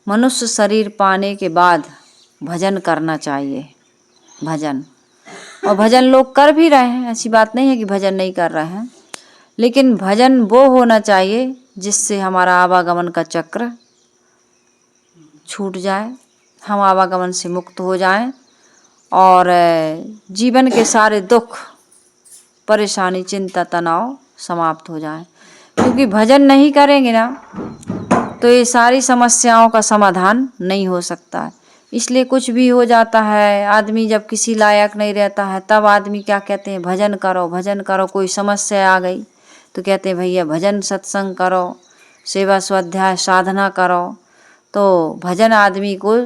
मनुष्य शरीर पाने के बाद भजन करना चाहिए। भजन, और भजन लोग कर भी रहे हैं, ऐसी बात नहीं है कि भजन नहीं कर रहे हैं, लेकिन भजन वो होना चाहिए जिससे हमारा आवागमन का चक्र छूट जाए, हम आवागमन से मुक्त हो जाएं और जीवन के सारे दुख, परेशानी, चिंता, तनाव समाप्त हो जाए। क्योंकि भजन नहीं करेंगे ना तो ये सारी समस्याओं का समाधान नहीं हो सकता। इसलिए कुछ भी हो जाता है, आदमी जब किसी लायक नहीं रहता है तब आदमी क्या कहते हैं, भजन करो भजन करो। कोई समस्या आ गई तो कहते हैं भैया भजन सत्संग करो, सेवा स्वाध्याय साधना करो। तो भजन आदमी को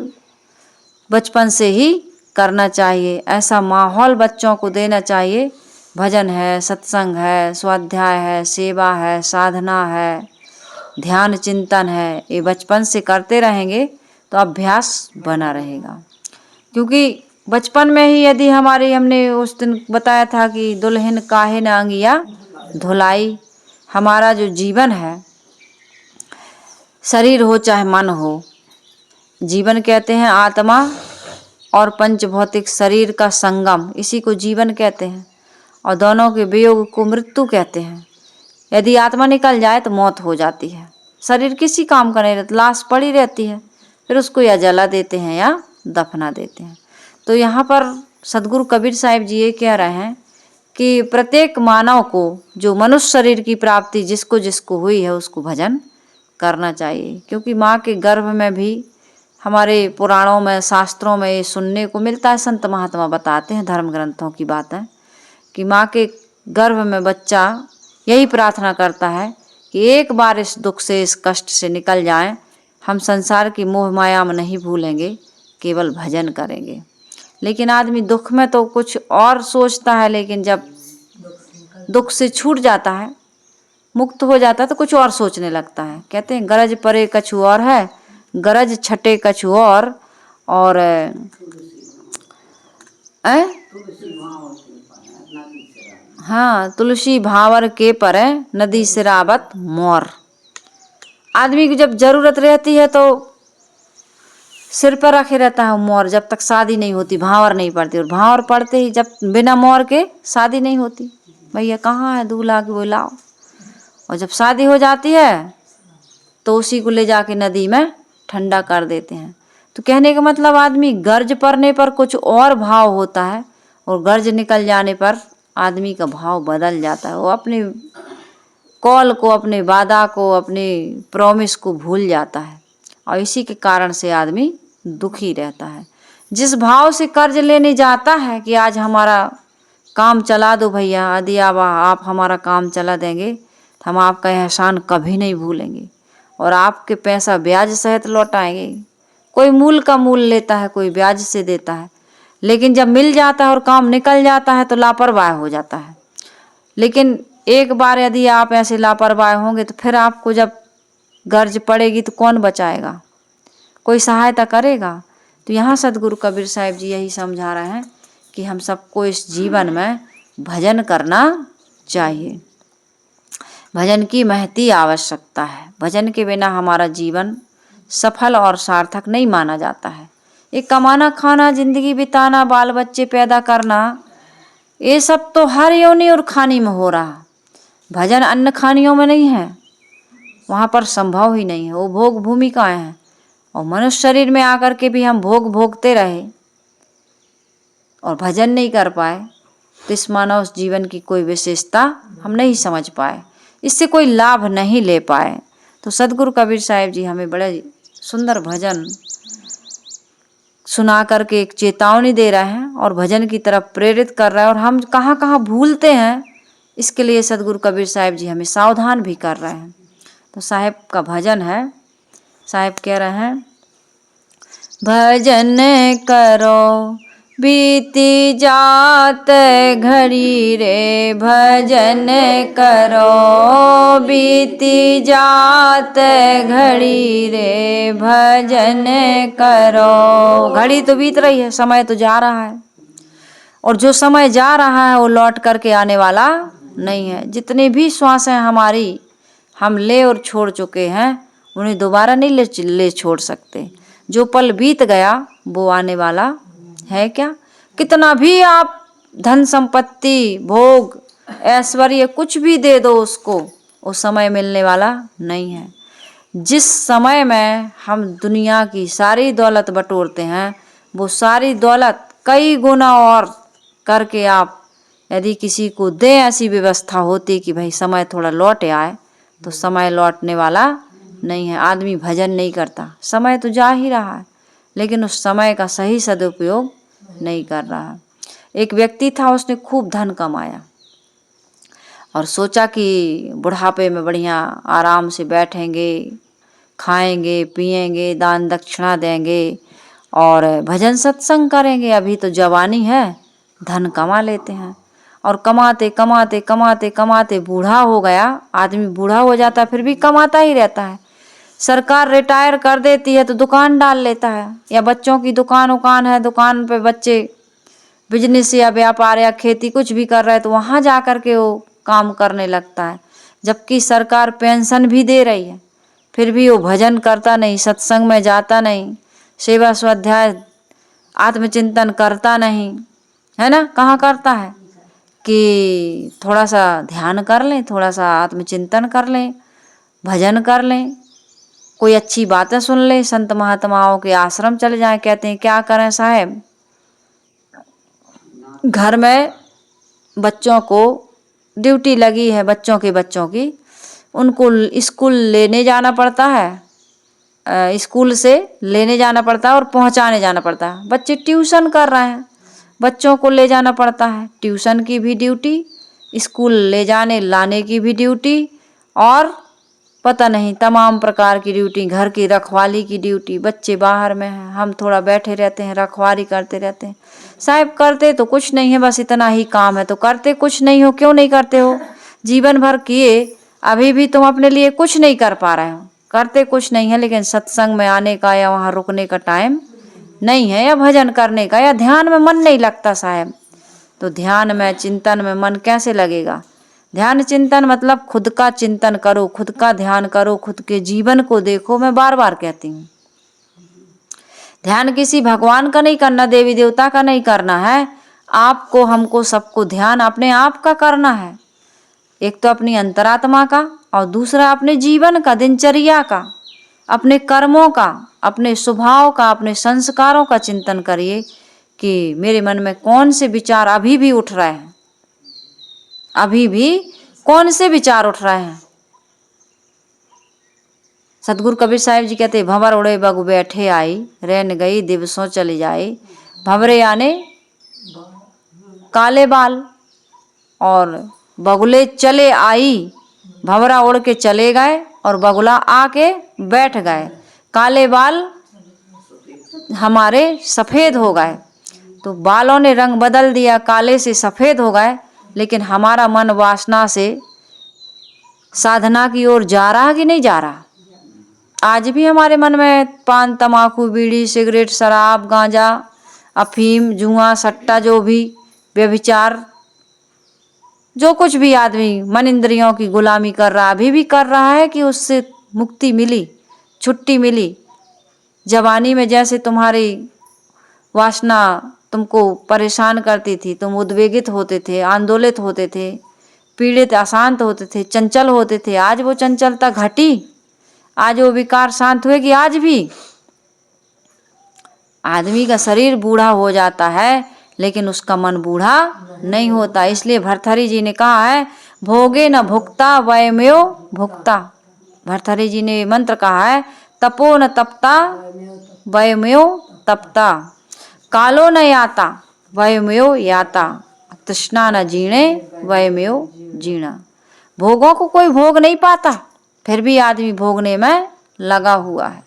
बचपन से ही करना चाहिए, ऐसा माहौल बच्चों को देना चाहिए। भजन है, सत्संग है, स्वाध्याय है, सेवा है, साधना है, ध्यान चिंतन है, ये बचपन से करते रहेंगे तो अभ्यास बना रहेगा। क्योंकि बचपन में ही यदि हमने उस दिन बताया था कि दुल्हन काहे न अंगिया धुलाई, हमारा जो जीवन है, शरीर हो चाहे मन हो, जीवन कहते हैं आत्मा और पंच भौतिक शरीर का संगम, इसी को जीवन कहते हैं, और दोनों के वियोग को मृत्यु कहते हैं। यदि आत्मा निकल जाए तो मौत हो जाती है, शरीर किसी काम का नहीं रहता, लाश पड़ी रहती है, फिर उसको या जला देते हैं या दफना देते हैं। तो यहाँ पर सदगुरु कबीर साहिब जी ये कह रहे हैं कि प्रत्येक मानव को जो मनुष्य शरीर की प्राप्ति जिसको जिसको हुई है उसको भजन करना चाहिए। क्योंकि माँ के गर्भ में भी हमारे पुराणों में, शास्त्रों में ये सुनने को मिलता है, संत महात्मा बताते हैं, धर्म ग्रंथों की बात है कि माँ के गर्भ में बच्चा यही प्रार्थना करता है कि एक बार इस दुख से, इस कष्ट से निकल जाएं, हम संसार की मोह माया में नहीं भूलेंगे, केवल भजन करेंगे। लेकिन आदमी दुख में तो कुछ और सोचता है, लेकिन जब दुख से छूट जाता है, मुक्त हो जाता है, तो कुछ और सोचने लगता है। कहते हैं गरज परे कछु और है, गरज छटे कछु और हाँ, तुलसी भावर के परे नदी सिरावत मोर। आदमी की जब जरूरत रहती है तो सिर पर रखे रहता है मोर, जब तक शादी नहीं होती भावर नहीं पड़ती, और भावर पड़ते ही जब बिना मोर के शादी नहीं होती, भैया कहाँ है दूल्हा की वो लाओ। और जब शादी हो जाती है तो उसी को ले जाके नदी में ठंडा कर देते हैं। तो कहने का मतलब आदमी गर्ज पड़ने पर कुछ और भाव होता है, और गर्ज निकल जाने पर आदमी का भाव बदल जाता है। वो अपने कॉल को, अपने वादा को, अपने प्रॉमिस को भूल जाता है, और इसी के कारण से आदमी दुखी रहता है। जिस भाव से कर्ज लेने जाता है कि आज हमारा काम चला दो भैया, यदि आप हमारा काम चला देंगे तो हम आपका एहसान कभी नहीं भूलेंगे और आपके पैसा ब्याज सहित लौटाएंगे। कोई मूल का मूल लेता है, कोई ब्याज से देता है, लेकिन जब मिल जाता है और काम निकल जाता है तो लापरवाह हो जाता है। लेकिन एक बार यदि आप ऐसे लापरवाह होंगे तो फिर आपको जब गर्ज पड़ेगी तो कौन बचाएगा, कोई सहायता करेगा। तो यहाँ सदगुरु कबीर साहिब जी यही समझा रहे हैं कि हम सबको इस जीवन में भजन करना चाहिए। भजन की महती आवश्यकता है। भजन के बिना हमारा जीवन सफल और सार्थक नहीं माना जाता है। ये कमाना खाना, जिंदगी बिताना, बाल बच्चे पैदा करना, ये सब तो हर योनि और खानी में हो रहा। भजन अन्य खानियों में नहीं है, वहाँ पर संभव ही नहीं है। वो भोग भूमिकाएं हैं, और मनुष्य शरीर में आकर के भी हम भोग भोगते रहे और भजन नहीं कर पाए तो इस मानव जीवन की कोई विशेषता हम नहीं समझ पाए, इससे कोई लाभ नहीं ले पाए। तो सदगुरु कबीर साहिब जी हमें बड़े सुंदर भजन सुना करके एक चेतावनी दे रहे हैं और भजन की तरफ प्रेरित कर रहे हैं। और हम कहाँ कहाँ भूलते हैं, इसके लिए सदगुरु कबीर साहिब जी हमें सावधान भी कर रहे हैं। तो साहिब का भजन है, साहिब कह रहे हैं, भजन करो बीती जात घड़ी रे, भजन करो बीती जात घड़ी रे, भजन करो। घड़ी तो बीत रही है, समय तो जा रहा है, और जो समय जा रहा है वो लौट करके आने वाला नहीं है। जितनी भी श्वासें हमारी हम ले और छोड़ चुके हैं उन्हें दोबारा नहीं ले छोड़ सकते। जो पल बीत गया वो आने वाला है क्या। कितना भी आप धन संपत्ति भोग ऐश्वर्य कुछ भी दे दो उसको, वो समय मिलने वाला नहीं है। जिस समय में हम दुनिया की सारी दौलत बटोरते हैं, वो सारी दौलत कई गुना और करके आप यदि किसी को दें, ऐसी व्यवस्था होती कि भाई समय थोड़ा लौट आए, तो समय लौटने वाला नहीं है। आदमी भजन नहीं करता, समय तो जा ही रहा है, लेकिन उस समय का सही सदुपयोग नहीं कर रहा। एक व्यक्ति था, उसने खूब धन कमाया और सोचा कि बुढ़ापे में बढ़िया आराम से बैठेंगे, खाएंगे पिएंगे, दान दक्षिणा देंगे और भजन सत्संग करेंगे। अभी तो जवानी है, धन कमा लेते हैं। और कमाते कमाते कमाते कमाते बूढ़ा हो गया। आदमी बूढ़ा हो जाता फिर भी कमाता ही रहता है। सरकार रिटायर कर देती है तो दुकान डाल लेता है, या बच्चों की दुकान है, दुकान पे बच्चे बिजनेस या व्यापार या खेती कुछ भी कर रहे हैं तो वहाँ जा कर के वो काम करने लगता है। जबकि सरकार पेंशन भी दे रही है, फिर भी वो भजन करता नहीं, सत्संग में जाता नहीं, सेवा स्वाध्याय आत्मचिंतन करता नहीं, है ना। कहाँ करता है कि थोड़ा सा ध्यान कर लें, थोड़ा सा आत्मचिंतन कर लें, भजन कर लें, कोई अच्छी बातें सुन लें, संत महात्माओं के आश्रम चले जाएं। कहते हैं क्या करें साहब, घर में बच्चों को ड्यूटी लगी है, बच्चों की उनको स्कूल लेने जाना पड़ता है, स्कूल से लेने जाना पड़ता है और पहुंचाने जाना पड़ता है। बच्चे ट्यूशन कर रहे हैं, बच्चों को ले जाना पड़ता है, ट्यूशन की भी ड्यूटी, स्कूल ले जाने लाने की भी ड्यूटी, और पता नहीं तमाम प्रकार की ड्यूटी, घर की रखवाली की ड्यूटी। बच्चे बाहर में हैं, हम थोड़ा बैठे रहते हैं, रखवाली करते रहते हैं। साहब करते तो कुछ नहीं है, बस इतना ही काम है, तो करते कुछ नहीं हो। क्यों नहीं करते हो? जीवन भर किए, अभी भी तुम अपने लिए कुछ नहीं कर पा रहे हो, करते कुछ नहीं है। लेकिन सत्संग में आने का या वहाँ रुकने का टाइम नहीं है, या भजन करने का, या ध्यान में मन नहीं लगता साहब। तो ध्यान में चिंतन में मन कैसे लगेगा? ध्यान चिंतन मतलब खुद का चिंतन करो, खुद का ध्यान करो, खुद के जीवन को देखो। मैं बार बार कहती हूँ, ध्यान किसी भगवान का नहीं करना, देवी देवता का नहीं करना है। आपको, हमको, सबको ध्यान अपने आप का करना है। एक तो अपनी अंतरात्मा का, और दूसरा अपने जीवन का, दिनचर्या का, अपने कर्मों का, अपने स्वभाव का, अपने संस्कारों का चिंतन करिए कि मेरे मन में कौन से विचार अभी भी उठ रहे हैं, अभी भी कौन से विचार उठ रहे हैं। सतगुरु कबीर साहिब जी कहते, भंवर उड़े बग बैठे आई, रैन गई दिवसों चली जाए। भंवरे आने काले बाल, और बगुले चले आई। भंवरा उड़ के चले गए और बगुला आके बैठ गए। काले बाल हमारे सफ़ेद हो गए, तो बालों ने रंग बदल दिया, काले से सफ़ेद हो गए। लेकिन हमारा मन वासना से साधना की ओर जा रहा कि नहीं जा रहा? आज भी हमारे मन में पान तमाकू बीड़ी सिगरेट शराब गांजा अफीम जुआ सट्टा, जो भी व्यभिचार, जो कुछ भी आदमी मन इंद्रियों की गुलामी कर रहा, अभी भी कर रहा है कि उससे मुक्ति मिली, छुट्टी मिली? जवानी में जैसे तुम्हारी वासना तुमको परेशान करती थी, तुम उद्वेगित होते थे, आंदोलित होते थे, पीड़ित अशांत होते थे, चंचल होते थे, आज वो चंचलता घटी, आज वो विकार शांत हुए कि आज भी? आदमी का शरीर बूढ़ा हो जाता है, लेकिन उसका मन बूढ़ा नहीं होता। इसलिए भर्तृहरि जी ने कहा है, भोगे न भुक्ता वयमेव भुक्ता। भर्तृहरि जी ने मंत्र कहा है, तपो न तपता वयमेव तपता, कालो न याता वयमेव याता, तृष्णा न जीणे वयमेव जीणा। भोगों को कोई भोग नहीं पाता, फिर भी आदमी भोगने में लगा हुआ है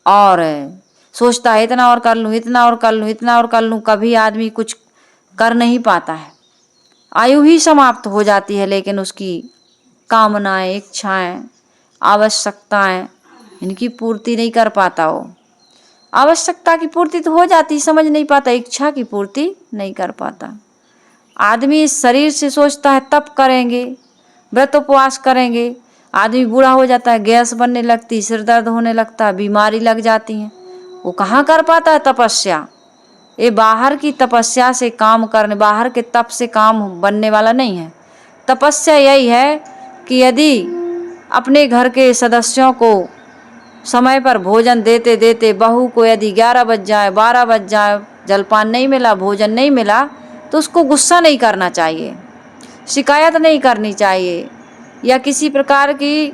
और सोचता है इतना और कर लूँ, इतना और कर लूँ, इतना और कर लूँ। कभी आदमी कुछ कर नहीं पाता है, आयु ही समाप्त हो जाती है, लेकिन उसकी कामनाएं, इच्छाएं, आवश्यकताएं, इनकी पूर्ति नहीं कर पाता। वो आवश्यकता की पूर्ति तो हो जाती, समझ नहीं पाता, इच्छा की पूर्ति नहीं कर पाता। आदमी इस शरीर से सोचता है तप करेंगे, व्रत उपवास करेंगे, आदमी बूढ़ा हो जाता है, गैस बनने लगती, सिर दर्द होने लगता है, बीमारी लग जाती है। वो कहाँ कर पाता है तपस्या। ये बाहर की तपस्या से काम करने, बाहर के तप से काम बनने वाला नहीं है। तपस्या यही है कि यदि अपने घर के सदस्यों को समय पर भोजन देते देते बहू को यदि 11 बज जाए, 12 बज जाए, जलपान नहीं मिला, भोजन नहीं मिला, तो उसको गुस्सा नहीं करना चाहिए, शिकायत नहीं करनी चाहिए, या किसी प्रकार की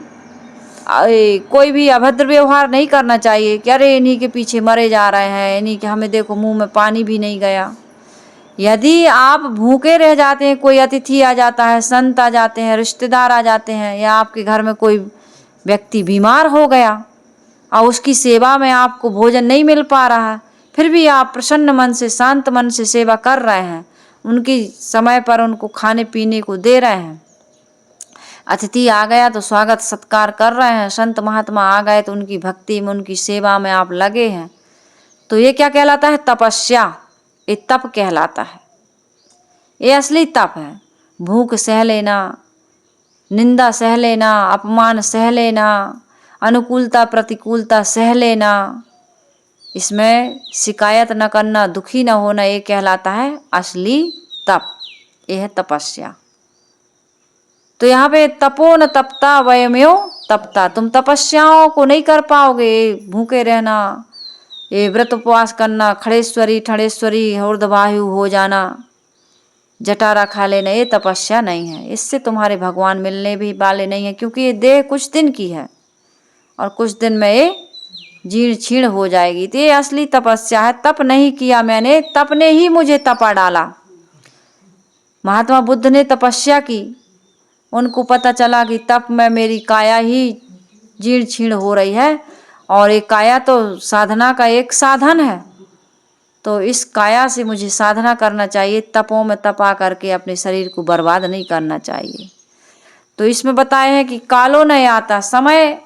कोई भी अभद्र व्यवहार नहीं करना चाहिए कि अरे इन्हीं के पीछे मरे जा रहे हैं, इन्हीं के, हमें देखो मुंह में पानी भी नहीं गया। यदि आप भूखे रह जाते हैं, कोई अतिथि आ जाता है, संत आ जाते हैं, रिश्तेदार आ जाते हैं, या आपके घर में कोई व्यक्ति बीमार हो गया और उसकी सेवा में आपको भोजन नहीं मिल पा रहा है, फिर भी आप प्रसन्न मन से, शांत मन से सेवा कर रहे हैं, उनकी समय पर उनको खाने पीने को दे रहे हैं। अतिथि आ गया तो स्वागत सत्कार कर रहे हैं, संत महात्मा आ गए तो उनकी भक्ति में, उनकी सेवा में आप लगे हैं, तो ये क्या कहलाता है? तपस्या। ये तप कहलाता है, ये असली तप है। भूख सह लेना, निंदा सह लेना, अपमान सह लेना, अनुकूलता प्रतिकूलता सह लेना, इसमें शिकायत न करना, दुखी न होना, ये कहलाता है असली तप। ये है तपस्या। तो यहाँ पे तपो न तपता वयमेव तपता, तुम तपस्याओं को नहीं कर पाओगे। भूखे रहना, ये व्रत उपवास करना, खड़ेश्वरी ठड़ेश्वरी ऊर्ध्ववायु हो जाना, जटारा खा लेना, ये तपस्या नहीं है। इससे तुम्हारे भगवान मिलने भी वाले नहीं है, क्योंकि ये देह कुछ दिन की है और कुछ दिन में ये जीर्ण छीण हो जाएगी। तो ये असली तपस्या है। तप नहीं किया मैंने, तप ने ही मुझे तपा डाला। महात्मा बुद्ध ने तपस्या की, उनको पता चला कि तप में मेरी काया ही जीर्ण छीण हो रही है, और ये काया तो साधना का एक साधन है, तो इस काया से मुझे साधना करना चाहिए, तपों में तपा करके अपने शरीर को बर्बाद नहीं करना चाहिए। तो इसमें बताए हैं कि कालो नहीं आता, समय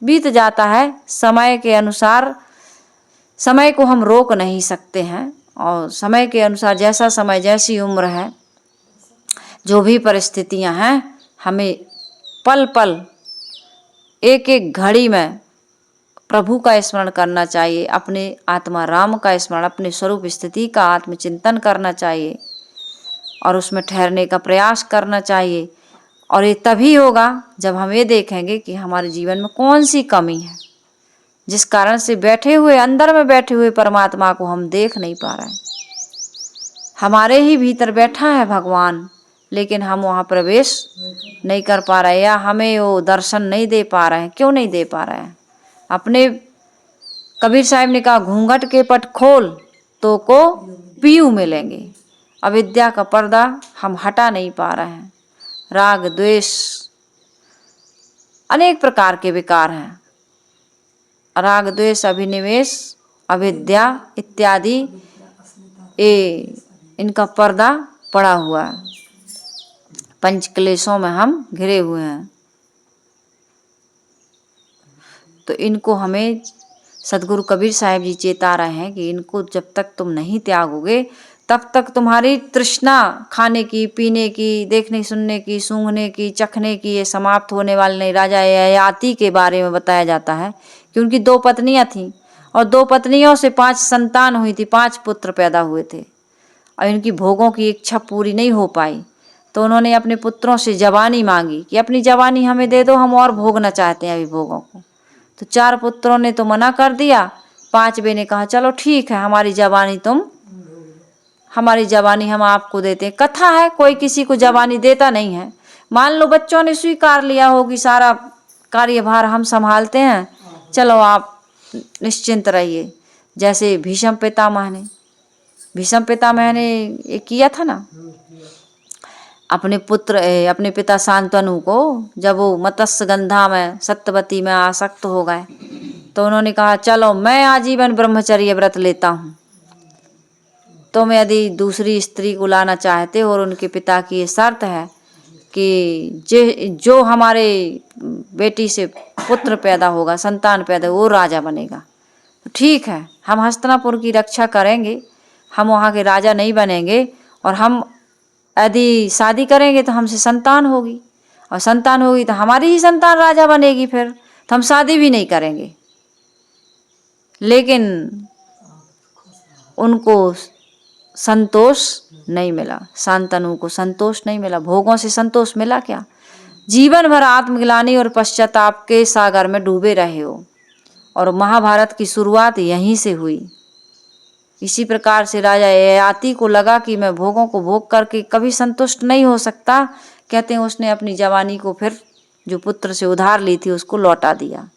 बीत जाता है, समय के अनुसार, समय को हम रोक नहीं सकते हैं, और समय के अनुसार जैसा समय, जैसी उम्र है, जो भी परिस्थितियां हैं, हमें पल पल, एक एक घड़ी में प्रभु का स्मरण करना चाहिए, अपने आत्मा राम का स्मरण, अपने स्वरूप स्थिति का आत्मचिंतन करना चाहिए, और उसमें ठहरने का प्रयास करना चाहिए। और ये तभी होगा जब हम ये देखेंगे कि हमारे जीवन में कौन सी कमी है, जिस कारण से बैठे हुए, अंदर में बैठे हुए परमात्मा को हम देख नहीं पा रहे हैं। हमारे ही भीतर बैठा है भगवान, लेकिन हम वहाँ प्रवेश नहीं कर पा रहे, या हमें वो दर्शन नहीं दे पा रहे हैं। क्यों नहीं दे पा रहे हैं? अपने कबीर साहब ने कहा, घूंघट के पट खोल तो को पीयू मिलेंगे। अविद्या का पर्दा हम हटा नहीं पा रहे हैं। राग द्वेष अनेक प्रकार के विकार हैं, राग द्वेष अभिनिवेश अविद्या इत्यादि, ये इनका पर्दा पड़ा हुआ है, पंच क्लेशों में हम घिरे हुए हैं। तो इनको हमें सदगुरु कबीर साहब जी चेता रहे हैं कि इनको जब तक तुम नहीं त्यागोगे, तब तक तुम्हारी तृष्णा खाने की, पीने की, देखने सुनने की, सूंघने की, चखने की, ये समाप्त होने वाले नहीं। राजा ययाति के बारे में बताया जाता है कि उनकी 2 पत्नियां थीं, और 2 पत्नियों से 5 संतान हुई थी, 5 पुत्र पैदा हुए थे, और इनकी भोगों की इच्छा पूरी नहीं हो पाई। तो उन्होंने अपने पुत्रों से जवानी मांगी कि अपनी जवानी हमें दे दो, हम और भोगना चाहते हैं अभी भोगों को। तो 4 पुत्रों ने तो मना कर दिया, 5वें ने कहा चलो ठीक है, हमारी जवानी हम आपको देते हैं। कथा है, कोई किसी को जवानी देता नहीं है। मान लो बच्चों ने स्वीकार लिया हो कि सारा कार्यभार हम संभालते हैं, चलो आप निश्चिंत रहिए। जैसे भीष्म पितामह ने ये किया था ना, अपने पिता शांतनु को, जब वो मत्स्य गंधा में, सत्यवती में आसक्त हो गए, तो उन्होंने कहा चलो मैं आजीवन ब्रह्मचर्य व्रत लेता हूँ, तुम यदि दूसरी स्त्री को लाना चाहते हो, और उनके पिता की ये शर्त है कि जो हमारे बेटी से पुत्र पैदा होगा, संतान पैदा, वो राजा बनेगा। तो ठीक है, हम हस्तिनापुर की रक्षा करेंगे, हम वहाँ के राजा नहीं बनेंगे, और हम यदि शादी करेंगे तो हमसे संतान होगी। और संतान होगी तो हमारी ही संतान राजा बनेगी, फिर तो हम शादी भी नहीं करेंगे। लेकिन उनको संतोष नहीं मिला, शांतनु को संतोष नहीं मिला, भोगों से संतोष मिला क्या? जीवन भर आत्मग्लानि और पश्चाताप के सागर में डूबे रहे हो। और महाभारत की शुरुआत यहीं से हुई। इसी प्रकार से राजा ययाति को लगा कि मैं भोगों को भोग करके कभी संतुष्ट नहीं हो सकता। कहते हैं उसने अपनी जवानी को फिर जो पुत्र से उधार ली थी उसको लौटा दिया।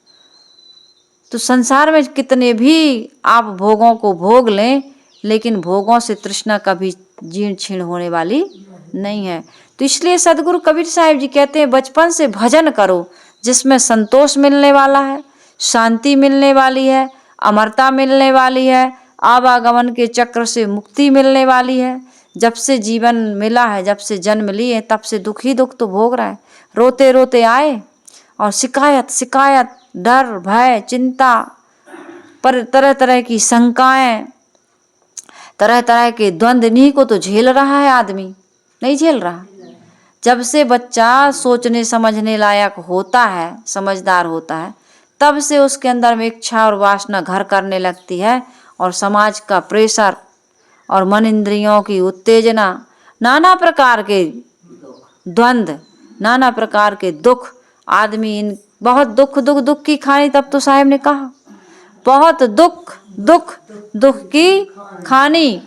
तो संसार में कितने भी आप भोगों को भोग लें, लेकिन भोगों से तृष्णा कभी जीर्ण छीण होने वाली नहीं है। तो इसलिए सदगुरु कबीर साहिब जी कहते हैं बचपन से भजन करो जिसमें संतोष मिलने वाला है, शांति मिलने वाली है, अमरता मिलने वाली है, आवागमन के चक्र से मुक्ति मिलने वाली है। जब से जीवन मिला है, जब से जन्म लिए तब से दुख ही दुख तो भोग रहा है। रोते रोते आए और शिकायत, डर, भय, चिंता, पर तरह तरह की शंकाएं, तरह तरह के द्वंद्व, इन्हीं को तो झेल रहा है आदमी, नहीं झेल रहा। जब से बच्चा सोचने समझने लायक होता है, समझदार होता है, तब से उसके अंदर में इच्छा और वासना घर करने लगती है और समाज का प्रेशर और मन इंद्रियों की उत्तेजना, नाना प्रकार के द्वंद्व, नाना प्रकार के दुख, आदमी इन बहुत दुख की खानी। तब तो साहिब ने कहा बहुत दुख की खानी,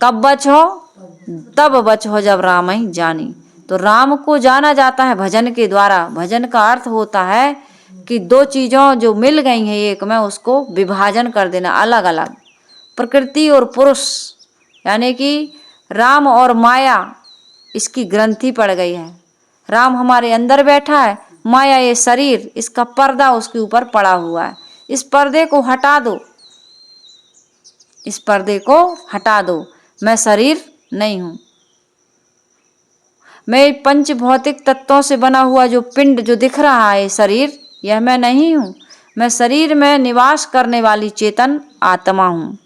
कब बचो? तब बचो जब राम ही जानी। तो राम को जाना जाता है भजन के द्वारा। भजन का अर्थ होता है कि दो चीज़ों जो मिल गई हैं एक में, उसको विभाजन कर देना अलग अलग। प्रकृति और पुरुष, यानी कि राम और माया, इसकी ग्रंथि पड़ गई है। राम हमारे अंदर बैठा है, माया ये शरीर, इसका पर्दा उसके ऊपर पड़ा हुआ है। इस पर्दे को हटा दो, इस पर्दे को हटा दो। मैं शरीर नहीं हूँ, मैं पंच भौतिक तत्वों से बना हुआ जो पिंड जो दिख रहा है शरीर, यह मैं नहीं हूँ। मैं शरीर में निवास करने वाली चेतन आत्मा हूँ।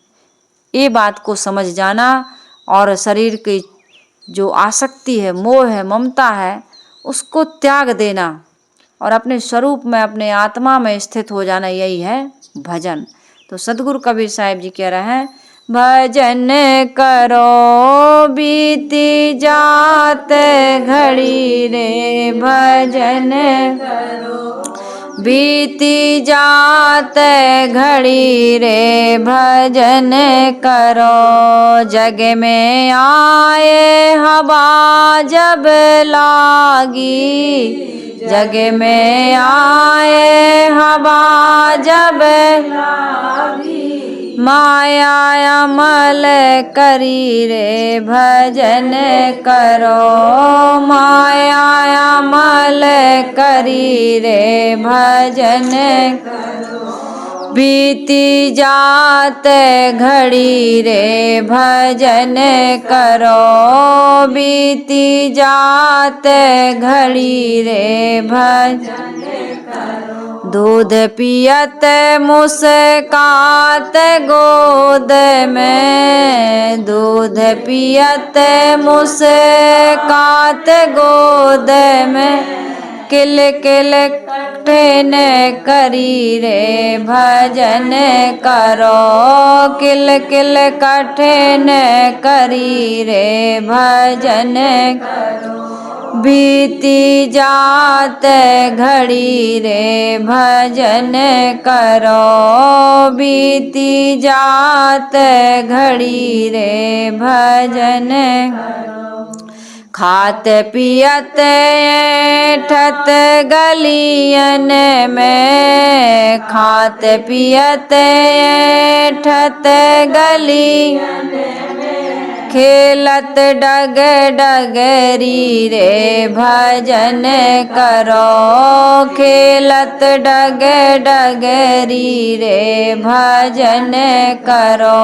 ये बात को समझ जाना और शरीर की जो आसक्ति है, मोह है, ममता है, उसको त्याग देना और अपने स्वरूप में, अपने आत्मा में स्थित हो जाना, यही है भजन। तो सदगुरु कबीर साहिब जी कह रहे हैं भजन करो बीती जात घड़ी रे, भजन करो बीती जात घड़ी रे, भजन करो। जग में आए हवा जब लागी, जग में आए हवा जब लागी, माया अमल करी रे, भजन करो। माया अमल करी रे, भजन करो। बीती जात घड़ी रे, भजन करो। बीती जात घड़ी रे, भजन करो। दूध पियत मुस्कात गोद में, दूध पियत मुस्कात गोद में, किल किल कठिन करी रे, भजन करो। किल किल कठिन करी रे, भजन करो। बीती जात घड़ी रे, भजन करो। बीती जात घड़ी रे, भजन करो। खात पियत ठत गलियन में, खात पियत ठत गलियन में, खेलत डग डगरी रे, भजन करो। खेलत डग डगरी रे, भजन करो।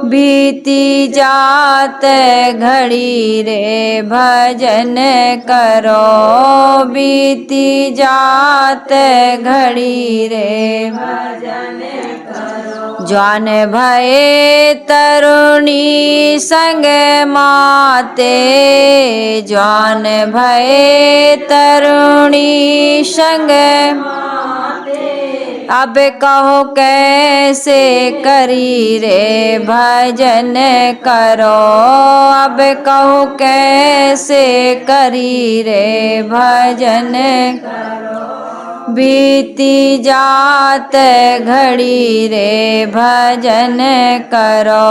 बीती जात घड़ी रे भजन करो, बीती जात घड़ी रे भजन करो। ज्वान भये तरुणी संग माते, ज्वान भये तरुणी संग माते। अब कहो कैसे करी रे भजन करो, अब कहो कैसे करी रे भजन करो। बीती जात घड़ी रे भजन करो,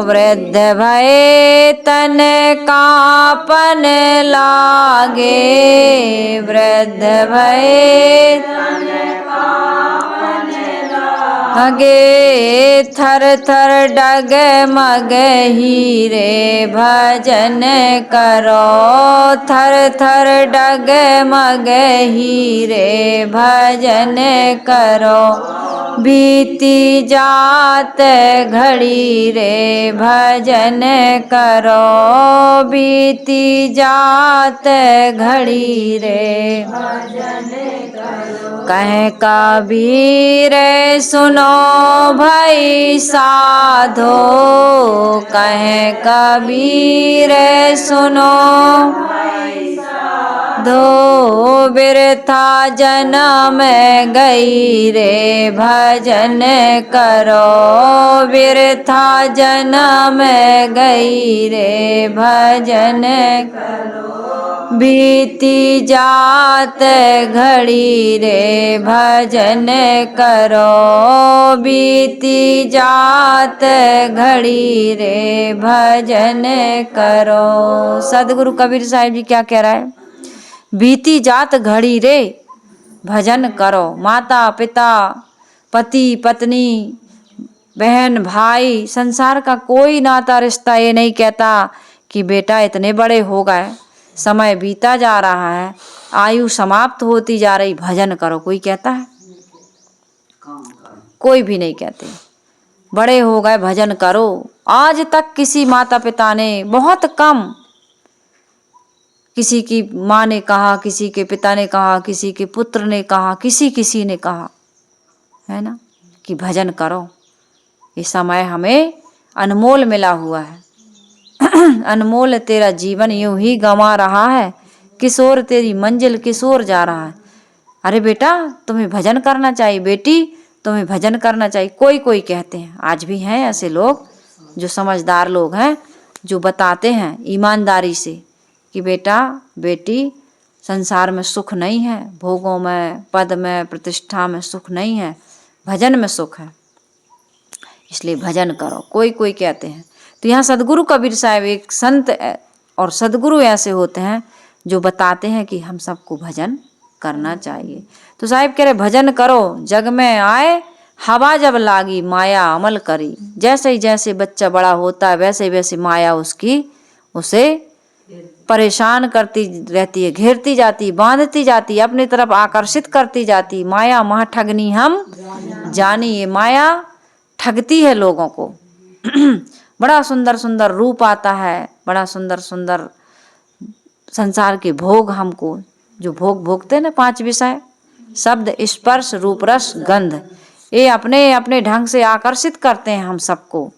वृद्ध भये तन कांपन लागे, वृद्ध भये तन कांपन लागे। थर थर डगमग हीरे भजन करो, थर थर डगमग हीरे भजन करो। बीती जात घड़ी रे भजन करो, बीती जात घड़ी रे भजन करो। कहे कबीर सुनो भाई साधो, कहे कबीर सुनो दो। बिरथा जन्म गई रे भजन करो, बिरथा जन्म गई रे भजन करो। बीती जात घड़ी रे भजन करो, बीती जात घड़ी रे भजन करो। सदगुरु कबीर साहिब जी क्या कह रहा है? बीती जात घड़ी रे भजन करो। माता पिता पति पत्नी बहन भाई संसार का कोई नाता रिश्ता ये नहीं कहता कि बेटा इतने बड़े हो गए, समय बीता जा रहा है, आयु समाप्त होती जा रही, भजन करो। कोई कहता है? कोई भी नहीं कहते। बड़े हो गए भजन करो। आज तक किसी माता पिता ने, बहुत कम, किसी की माँ ने कहा, किसी के पिता ने कहा, किसी के पुत्र ने कहा, किसी ने कहा है ना कि भजन करो। ये समय हमें अनमोल मिला हुआ है। अनमोल तेरा जीवन यूं ही गंवा रहा है, किशोर तेरी मंजिल किशोर जा रहा है। अरे बेटा तुम्हें भजन करना चाहिए, बेटी तुम्हें भजन करना चाहिए। कोई कोई कहते हैं, आज भी हैं ऐसे लोग जो समझदार लोग हैं, जो बताते हैं ईमानदारी से कि बेटा बेटी संसार में सुख नहीं है, भोगों में पद में प्रतिष्ठा में सुख नहीं है, भजन में सुख है, इसलिए भजन करो। कोई कोई कहते हैं। तो यहाँ सदगुरु कबीर साहब एक संत और सदगुरु ऐसे होते हैं जो बताते हैं कि हम सबको भजन करना चाहिए। तो साहिब कह रहे भजन करो, जग में आए हवा जब लागी माया अमल करी। जैसे ही जैसे बच्चा बड़ा होता है वैसे वैसे माया उसकी उसे परेशान करती रहती है, घेरती जाती, बांधती जाती, अपनी तरफ आकर्षित करती जाती। माया महा ठगनी हम जानी। ये माया ठगती है लोगों को। बड़ा सुंदर सुंदर रूप आता है, बड़ा सुंदर सुंदर संसार के भोग, हमको जो भोग भोगते हैं ना, 5 विषय, शब्द स्पर्श रूप रस गंध, ये अपने अपने ढंग से आकर्षित करते हैं हम सबको,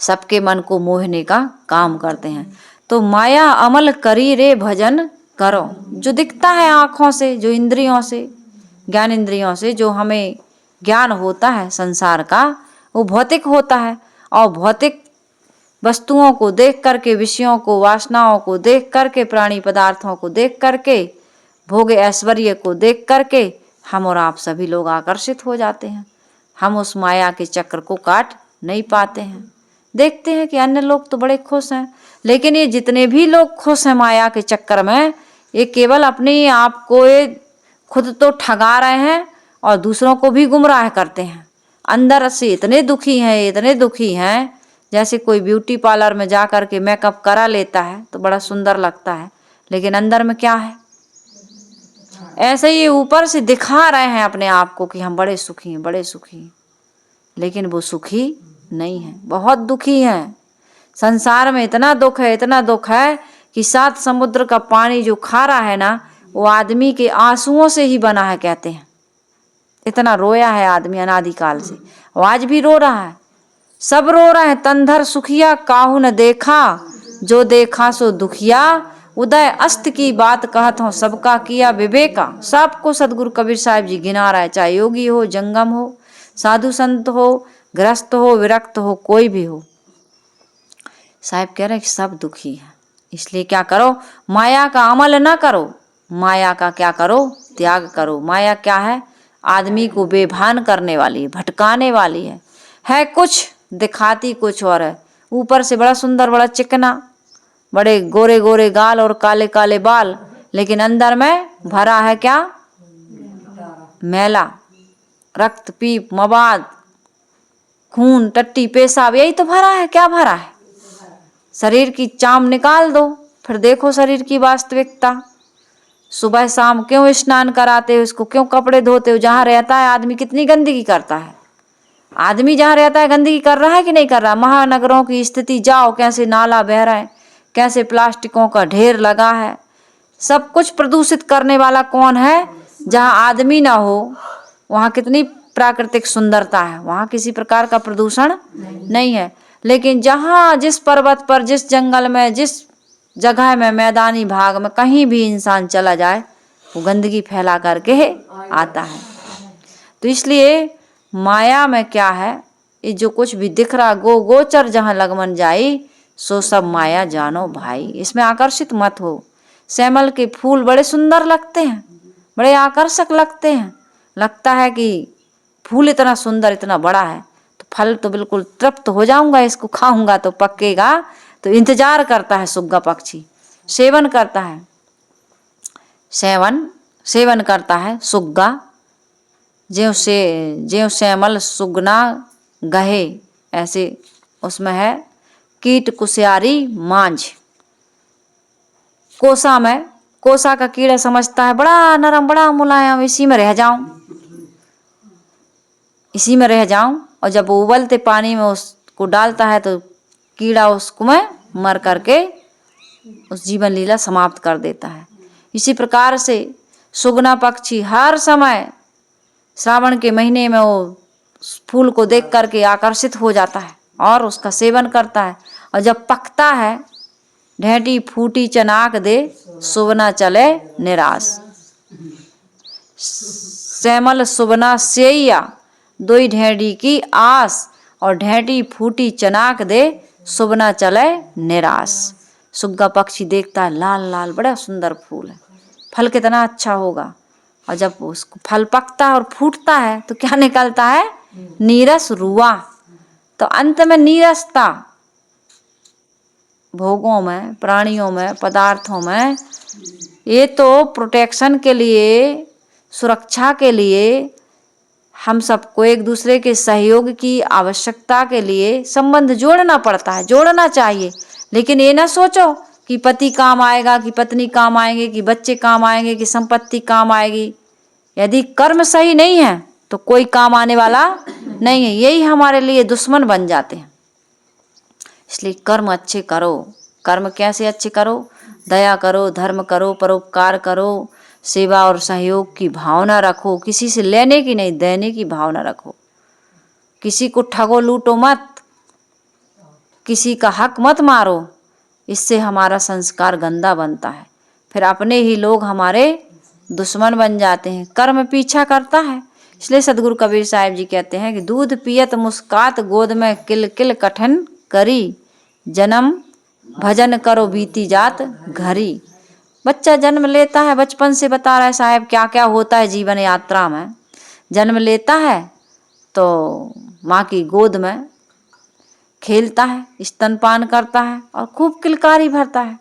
सबके मन को मोहने का काम करते हैं। तो माया अमल करी रे भजन करो। जो दिखता है आँखों से, जो इंद्रियों से, ज्ञान इंद्रियों से जो हमें ज्ञान होता है संसार का, वो भौतिक होता है। और भौतिक वस्तुओं को देख करके, विषयों को, वासनाओं को देख करके, प्राणी पदार्थों को देख करके, भोग ऐश्वर्य को देख करके हम और आप सभी लोग आकर्षित हो जाते हैं। हम उस माया के चक्र को काट नहीं पाते हैं। देखते हैं कि अन्य लोग तो बड़े खुश हैं, लेकिन ये जितने भी लोग खुश हैं माया के चक्कर में, ये केवल अपने आप को खुद तो ठगा रहे हैं और दूसरों को भी गुमराह करते हैं। अंदर से इतने दुखी हैं, इतने दुखी हैं, जैसे कोई ब्यूटी पार्लर में जा कर के मेकअप करा लेता है तो बड़ा सुंदर लगता है, लेकिन अंदर में क्या है? ऐसे ही ऊपर से दिखा रहे हैं अपने आप को कि हम बड़े सुखी हैं, बड़े सुखी हैं, लेकिन वो सुखी नहीं है, बहुत दुखी हैं। संसार में इतना दुख है, इतना दुख है कि 7 समुद्र का पानी जो खारा है ना, वो आदमी के आंसुओं से ही बना है कहते हैं। इतना रोया है आदमी अनादिकाल से, और आज भी रो रहा है। सब रो रहे हैं। तंधर सुखिया काहू न देखा, जो देखा सो दुखिया। उदय अस्त की बात कहत हो, सबका किया विवेका। सबको सदगुरु कबीर साहब जी गिना रहा है, चाहे योगी हो, जंगम हो, साधु संत हो, ग्रस्त हो, विरक्त हो, कोई भी हो। साहब कह रहे हैं कि सब दुखी है। इसलिए क्या करो, माया का अमल ना करो। माया का क्या करो, त्याग करो। माया क्या है, आदमी को बेभान करने वाली है, भटकाने वाली है कुछ, दिखाती कुछ और है। ऊपर से बड़ा सुंदर, बड़ा चिकना, बड़े गोरे गोरे गाल और काले काले बाल, लेकिन अंदर में भरा है क्या, मैला, रक्त, पीप, मवाद, खून, टट्टी, पेशाब, यही तो भरा है। क्या भरा है? शरीर की चाम निकाल दो, फिर देखो शरीर की वास्तविकता। सुबह शाम क्यों स्नान कराते हो उसको, क्यों कपड़े धोते हो? जहाँ रहता है आदमी कितनी गंदगी करता है। आदमी जहाँ रहता है गंदगी कर रहा है कि नहीं कर रहा? महानगरों की स्थिति जाओ, कैसे नाला बह रहा है, कैसे प्लास्टिकों का ढेर लगा है। सब कुछ प्रदूषित करने वाला कौन है? जहाँ आदमी ना हो वहाँ कितनी प्राकृतिक सुंदरता है, वहाँ किसी प्रकार का प्रदूषण नहीं है। लेकिन जहाँ जिस पर्वत पर, जिस जंगल में, जिस जगह में, मैदानी भाग में कहीं भी इंसान चला जाए वो गंदगी फैला करके आता है। तो इसलिए माया में क्या है, ये जो कुछ भी दिख रहा, गोचर जहाँ लगमन जाई, सो सब माया जानो भाई। इसमें आकर्षित मत हो। श्यामल के फूल बड़े सुंदर लगते हैं, बड़े आकर्षक लगते हैं। लगता है कि फूल इतना सुंदर, इतना बड़ा है, तो फल तो बिल्कुल तृप्त हो जाऊंगा, इसको खाऊंगा तो पकेगा। तो इंतजार करता है सुग्गा पक्षी, सेवन करता है, सेवन करता है सुग्गा। ज्यों श्यामल सुगना गहे, ऐसे उसमें है कीट कुसियारी मांझ। कोसा में, कोसा का कीड़ा समझता है बड़ा नरम, बड़ा मुलायम, इसी में रह जाऊं, इसी में रह जाऊं। और जब वो उबलते पानी में उसको डालता है तो कीड़ा उसको में मर करके उस जीवन लीला समाप्त कर देता है। इसी प्रकार से सुगना पक्षी हर समय श्रावण के महीने में वो फूल को देख करके आकर्षित हो जाता है और उसका सेवन करता है। और जब पकता है, ढेंटी फूटी चनाक दे, सुबना चले निराश। श्यामल सुबना सेया, दोई ढेंडी की आस, और ढेंटी फूटी चनाक दे, सुबना चले निराश। सुग्गा पक्षी देखता है लाल लाल बड़ा सुंदर फूल है, फल कितना अच्छा होगा। और जब उसको फल पकता है और फूटता है तो क्या निकलता है? नीरस रुआ। तो अंत में नीरसता, भोगों में, प्राणियों में, पदार्थों में, ये तो प्रोटेक्शन के लिए, सुरक्षा के लिए, हम सबको एक दूसरे के सहयोग की आवश्यकता के लिए संबंध जोड़ना पड़ता है, जोड़ना चाहिए। लेकिन ये ना सोचो कि पति काम आएगा, कि पत्नी काम आएंगे, कि बच्चे काम आएंगे, कि संपत्ति काम आएगी। यदि कर्म सही नहीं है तो कोई काम आने वाला नहीं है, यही हमारे लिए दुश्मन बन जाते हैं। इसलिए कर्म अच्छे करो। कर्म कैसे अच्छे करो? दया करो, धर्म करो, परोपकार करो, सेवा और सहयोग की भावना रखो। किसी से लेने की नहीं, देने की भावना रखो। किसी को ठगो लूटो मत, किसी का हक मत मारो। इससे हमारा संस्कार गंदा बनता है, फिर अपने ही लोग हमारे दुश्मन बन जाते हैं। कर्म पीछा करता है। इसलिए सदगुरु कबीर साहिब जी कहते हैं कि दूध पियत मुस्कात गोद में किल किल कठिन करी, जन्म भजन करो बीती जात घरी। बच्चा जन्म लेता है, बचपन से बता रहा है साहब क्या क्या होता है जीवन यात्रा में। जन्म लेता है तो माँ की गोद में खेलता है, स्तनपान करता है और खूब किलकारी भरता है।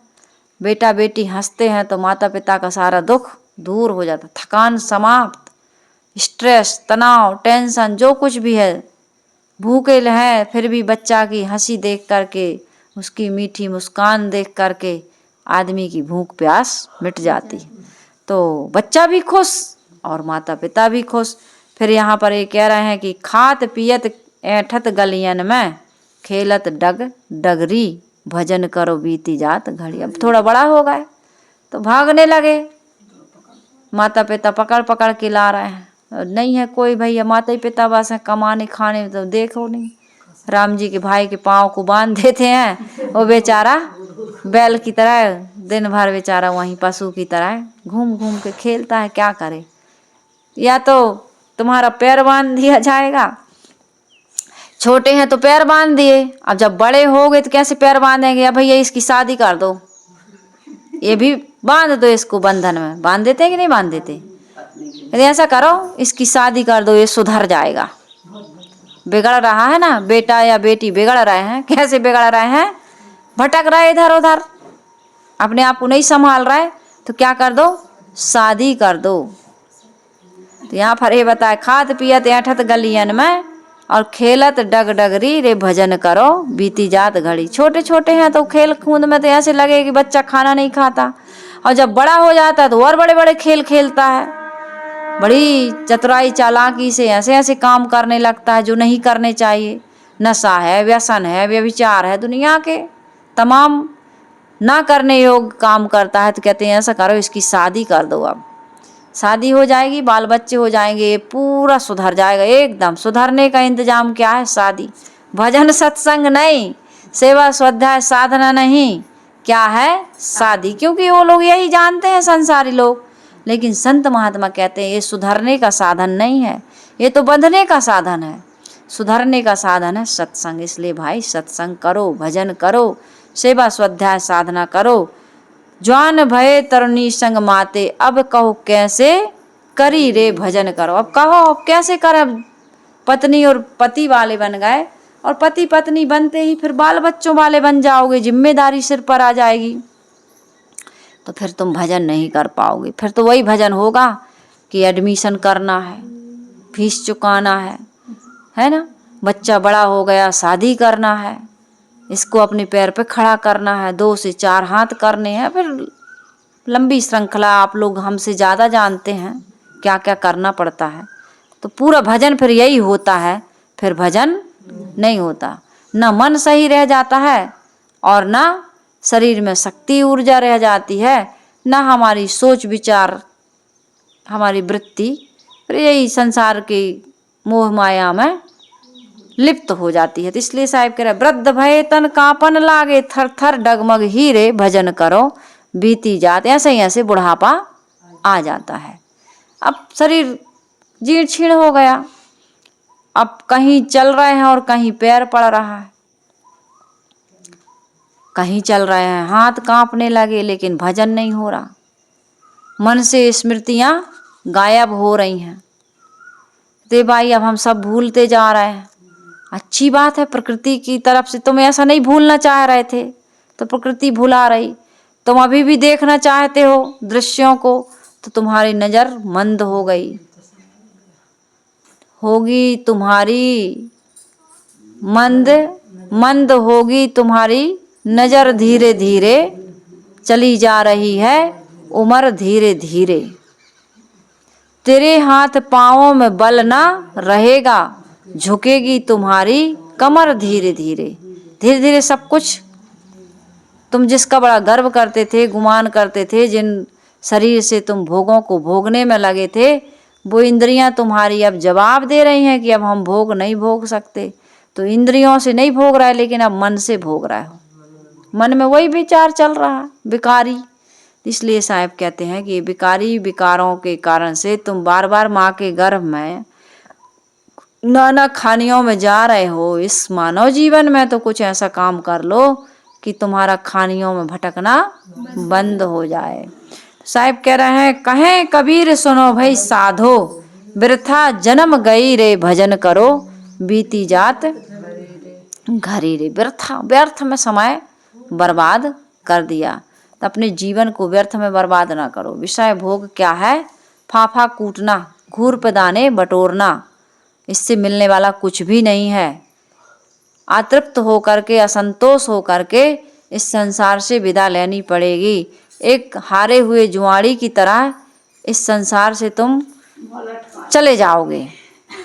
बेटा बेटी हंसते हैं तो माता पिता का सारा दुख दूर हो जाता, थकान समाप्त, स्ट्रेस, तनाव, टेंशन जो कुछ भी है। भूखे हैं फिर भी बच्चा की हंसी देख करके, उसकी मीठी मुस्कान देख करके आदमी की भूख प्यास मिट जाती। तो बच्चा भी खुश और माता पिता भी खुश। फिर यहाँ पर ये कह रहे हैं कि खात पियत ऐठत गलियन में, खेलत डग डगरी भजन करो बीती जात घड़ी। अब थोड़ा बड़ा हो गए तो भागने लगे, माता पिता पकड़ पकड़ के ला रहे हैं। नहीं है कोई भैया, माता पिता बस है कमाने खाने, तो देखो नहीं राम जी के भाई के पाँव को बांध देते हैं, वो बेचारा बैल की तरह दिन भर बेचारा वहीं पशु की तरह घूम घूम के खेलता है। क्या करे, या तो तुम्हारा पैर बांध दिया जाएगा, छोटे हैं तो पैर बांध दिए, अब जब बड़े हो गए तो कैसे पैर बांधेंगे, या भैया इसकी शादी कर दो, ये भी बांध दो इसको बंधन में। बांध देते कि नहीं बांध देते, यदि ऐसा करो इसकी शादी कर दो, ये सुधर जाएगा। बिगड़ रहा है ना बेटा या बेटी, बिगड़ रहे हैं, कैसे बिगड़ रहे हैं, भटक रहे इधर उधर, अपने आप को नहीं संभाल रहे, तो क्या कर दो, शादी कर दो। तो यहाँ पर ये बताए खात पियत ऐठत गलियन में और खेलत डग डगरी रे भजन करो बीती जात घड़ी। छोटे छोटे हैं तो खेल कूद में तो ऐसे लगे कि बच्चा खाना नहीं खाता, और जब बड़ा हो जाता है तो और बड़े बड़े खेल खेलता है, बड़ी चतुराई चालाकी से ऐसे ऐसे काम करने लगता है जो नहीं करने चाहिए। नशा है, व्यसन है, व्यभिचार है, दुनिया के तमाम ना करने योग्य काम करता है। तो कहते हैं ऐसा करो इसकी शादी कर दो, अब शादी हो जाएगी, बाल बच्चे हो जाएंगे, ये पूरा सुधर जाएगा एकदम। सुधरने का इंतजाम क्या है, शादी। भजन सत्संग नहीं, सेवा स्वाध्याय साधना नहीं, क्या है, शादी। क्योंकि वो लोग यही जानते हैं संसारी लोग, लेकिन संत महात्मा कहते हैं ये सुधरने का साधन नहीं है, ये तो बंधने का साधन है। सुधरने का साधन है सत्संग। इसलिए भाई सत्संग करो, भजन करो, सेवा स्वाध्याय साधना करो। ज्वान भये तरुणी संग माते, अब कहो कैसे करी रे भजन करो। अब कहो अब कैसे कर, पत्नी और पति वाले बन गए, और पति पत्नी बनते ही फिर बाल बच्चों वाले बन जाओगे, जिम्मेदारी सिर पर आ जाएगी, तो फिर तुम भजन नहीं कर पाओगे। फिर तो वही भजन होगा कि एडमिशन करना है, फीस चुकाना है ना, बच्चा बड़ा हो गया, शादी करना है, इसको अपने पैर पे खड़ा करना है, 2 से 4 हाथ करने हैं, फिर लंबी श्रृंखला। आप लोग हमसे ज़्यादा जानते हैं क्या क्या करना पड़ता है। तो पूरा भजन फिर यही होता है, फिर भजन नहीं होता, ना मन सही रह जाता है और ना शरीर में शक्ति ऊर्जा रह जाती है, ना हमारी सोच विचार, हमारी वृत्ति फिर यही संसार की मोह माया में लिप्त हो जाती है। तो इसलिए साहिब कह रहे वृद्ध भय तन कांपन लागे, थर थर डगमग ही रे भजन करो बीती जात। ऐसे ही ऐसे बुढ़ापा आ जाता है। अब शरीर जीर्ण छीण हो गया, अब कहीं चल रहे हैं और कहीं पैर पड़ रहा है, कहीं चल रहे हैं हाथ कांपने लगे, लेकिन भजन नहीं हो रहा, मन से स्मृतियां गायब हो रही हैं। ते भाई अब हम सब भूलते जा रहे हैं। अच्छी बात है, प्रकृति की तरफ से तुम ऐसा नहीं भूलना चाह रहे थे तो प्रकृति भुला रही। तुम अभी भी देखना चाहते हो दृश्यों को तो तुम्हारी नजर मंद हो गई होगी, तुम्हारी मंद होगी तुम्हारी नजर, धीरे धीरे चली जा रही है उम्र धीरे धीरे। तेरे हाथ पांवों में बल ना रहेगा, झुकेगी तुम्हारी कमर धीरे धीरे। धीरे धीरे सब कुछ तुम जिसका बड़ा गर्व करते थे, गुमान करते थे, जिन शरीर से तुम भोगों को भोगने में लगे थे, वो इंद्रियां तुम्हारी अब जवाब दे रही हैं कि अब हम भोग नहीं भोग सकते। तो इंद्रियों से नहीं भोग रहा है, लेकिन अब मन से भोग रहा हो। मन में वही विचार चल रहा है विकारी। इसलिए साहब कहते हैं कि विकारी विकारों के कारण से तुम बार बार माँ के गर्भ में नाना खानियों में जा रहे हो। इस मानव जीवन में तो कुछ ऐसा काम कर लो कि तुम्हारा खानियों में भटकना बंद हो जाए। साहब कह रहे हैं कहें कबीर सुनो भाई साधो, वृथा जन्म गई रे भजन करो बीती जात घरी रे। वृथा व्यर्थ में समय बर्बाद कर दिया, तो अपने जीवन को व्यर्थ में बर्बाद ना करो। विषय भोग क्या है, फाफा कूटना, घूर पे दाने बटोरना, इससे मिलने वाला कुछ भी नहीं है। अतृप्त होकर के, असंतोष होकर के इस संसार से विदा लेनी पड़ेगी। एक हारे हुए जुआड़ी की तरह इस संसार से तुम चले जाओगे,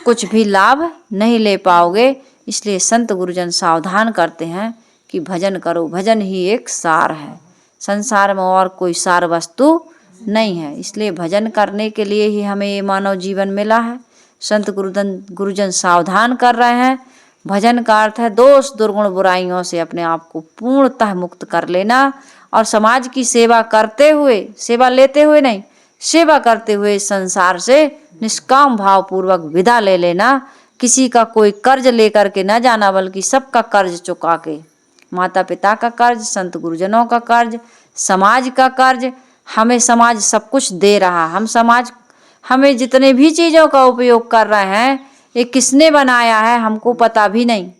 कुछ भी लाभ नहीं ले पाओगे। इसलिए संत गुरुजन सावधान करते हैं कि भजन करो, भजन ही एक सार है, संसार में और कोई सार वस्तु नहीं है। इसलिए भजन करने के लिए ही हमें ये मानव जीवन मिला है। संत गुरुजन सावधान कर रहे हैं। भजन का अर्थ है दोष दुर्गुण बुराइयों से अपने आप को पूर्णतः मुक्त कर लेना और समाज की सेवा करते हुए, सेवा लेते हुए नहीं, सेवा करते हुए संसार से निष्काम भाव पूर्वक विदा ले लेना। किसी का कोई कर्ज लेकर के न जाना, बल्कि सबका कर्ज चुका के, माता पिता का कर्ज, संत गुरुजनों का कर्ज, समाज का कर्ज। हमें समाज सब कुछ दे रहा, हम समाज हमें जितने भी चीज़ों का उपयोग कर रहे हैं, ये किसने बनाया है हमको पता भी नहीं,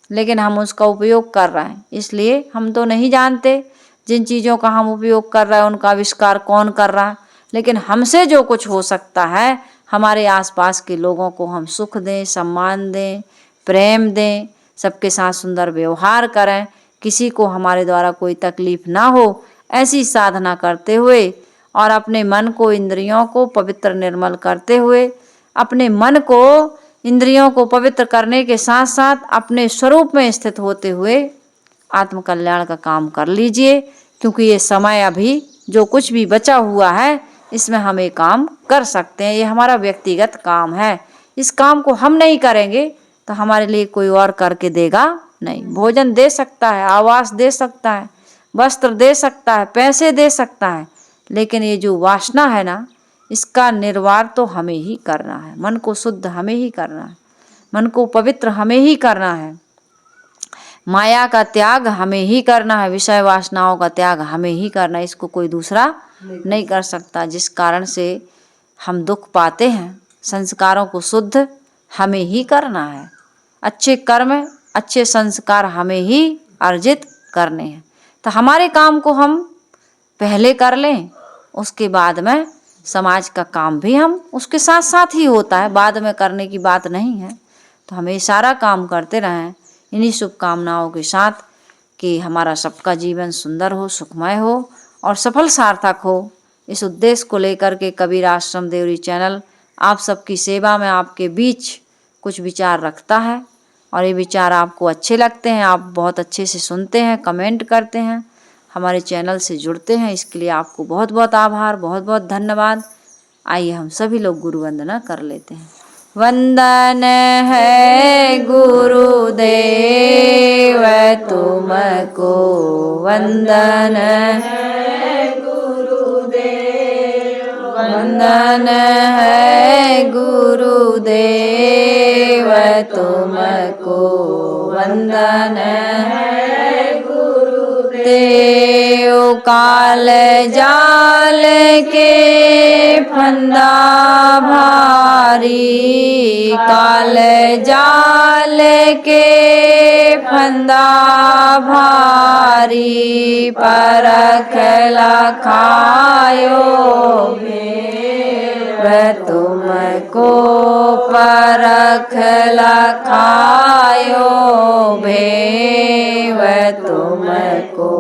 लेकिन हम उसका उपयोग कर रहे हैं। इसलिए हम तो नहीं जानते जिन चीज़ों का हम उपयोग कर रहे हैं उनका आविष्कार कौन कर रहा है, लेकिन हमसे जो कुछ हो सकता है, हमारे आसपास के लोगों को हम सुख दें, सम्मान दें, प्रेम दें, सबके साथ सुंदर व्यवहार करें, किसी को हमारे द्वारा कोई तकलीफ ना हो, ऐसी साधना करते हुए और अपने मन को, इंद्रियों को पवित्र निर्मल करते हुए, अपने मन को, इंद्रियों को पवित्र करने के साथ साथ अपने स्वरूप में स्थित होते हुए आत्मकल्याण का काम कर लीजिए। क्योंकि ये समय अभी जो कुछ भी बचा हुआ है, इसमें हम ये काम कर सकते हैं। ये हमारा व्यक्तिगत काम है। इस काम को हम नहीं करेंगे तो हमारे लिए कोई और करके देगा नहीं। भोजन दे सकता है, आवास दे सकता है, वस्त्र दे सकता है, पैसे दे सकता है, लेकिन ये जो वासना है ना, इसका निर्वाह तो हमें ही करना है। मन को शुद्ध हमें ही करना है, मन को पवित्र हमें ही करना है, माया का त्याग हमें ही करना है, विषय वासनाओं का त्याग हमें ही करना है। इसको कोई दूसरा नहीं कर सकता। जिस कारण से हम दुख पाते हैं, संस्कारों को शुद्ध हमें ही करना है। अच्छे कर्म, अच्छे संस्कार हमें ही अर्जित करने हैं। तो हमारे काम को हम पहले कर लें, उसके बाद में समाज का काम भी हम उसके साथ साथ ही होता है, बाद में करने की बात नहीं है। तो हमें सारा काम करते रहें इन्हीं शुभकामनाओं के साथ कि हमारा सबका जीवन सुंदर हो, सुखमय हो और सफल सार्थक हो। इस उद्देश्य को लेकर के कबीर आश्रम देवरी चैनल आप सबकी सेवा में आपके बीच कुछ विचार रखता है, और ये विचार आपको अच्छे लगते हैं, आप बहुत अच्छे से सुनते हैं, कमेंट करते हैं, हमारे चैनल से जुड़ते हैं। इसके लिए आपको बहुत बहुत आभार, बहुत बहुत धन्यवाद। आइए हम सभी लोग गुरु वंदना कर लेते हैं। वंदन है गुरुदेव तुमको, वंदन है गुरुदेव, वंदन है गुरुदेव तुमको, वंदन है गुरुदेव। काल जाल के फंदा भारी, काल जाल के फंदा भारी, परख लखायो भेव तुमको, परख लखायो भेव तुमको,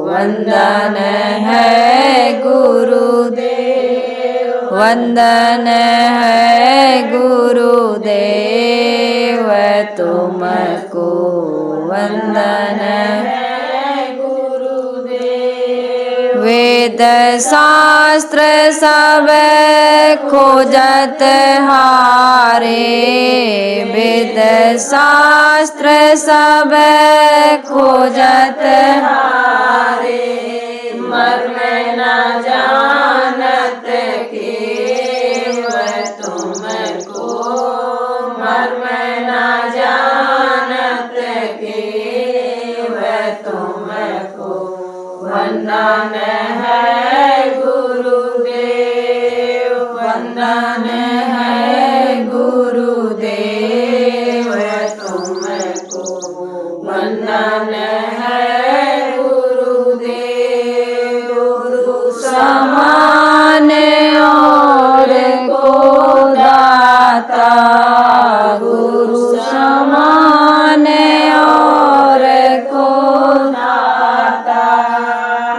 वंदन है गुरुदेव, वंदन है गुरुदेव तुमको, वंदन है गुरुदेव। वेद शास्त्र सब खोजत हारे, वेद शास्त्र सब खोजत हारे, मर्म न जानत केव तुमको, मर्म न जानत केव तुमको, वंदन है गुरुदेव, वंदन है गुरुदेव तुमको, वंदन है गुरुदेव। गुरु समान और को दाता, गुरु समान और को दाता,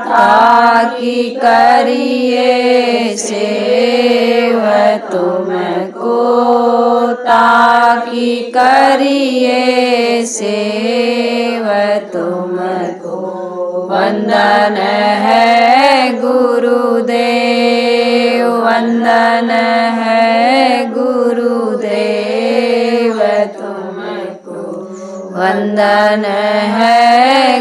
ताकि करिए सेव तुमको, ताकि की करिए सेव तुमको वंदन है गुरुदेव, वंदन है गुरुदेव तुमको वंदन है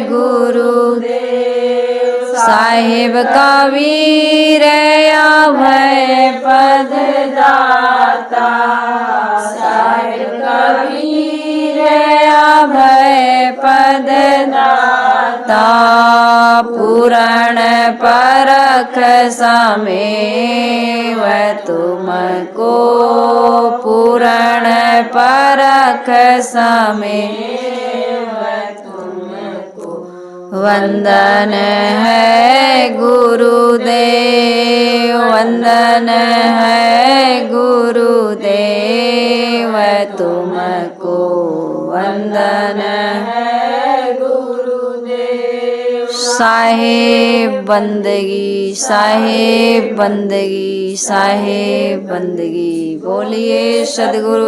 गुरुदेव। साहिब कबीर अभय पद दाता, साहिब कबीर अभय पद दाता, पूरण परख समेव तुमको पूरण परख समेव तुमको वंदन है गुरुदेव, वंदन है गुरुदेव तुमको वंदन है गुरुदेव। साहेब बंदगी, साहेब बंदगी, साहेब बंदगी। बोलिए सद्गुरु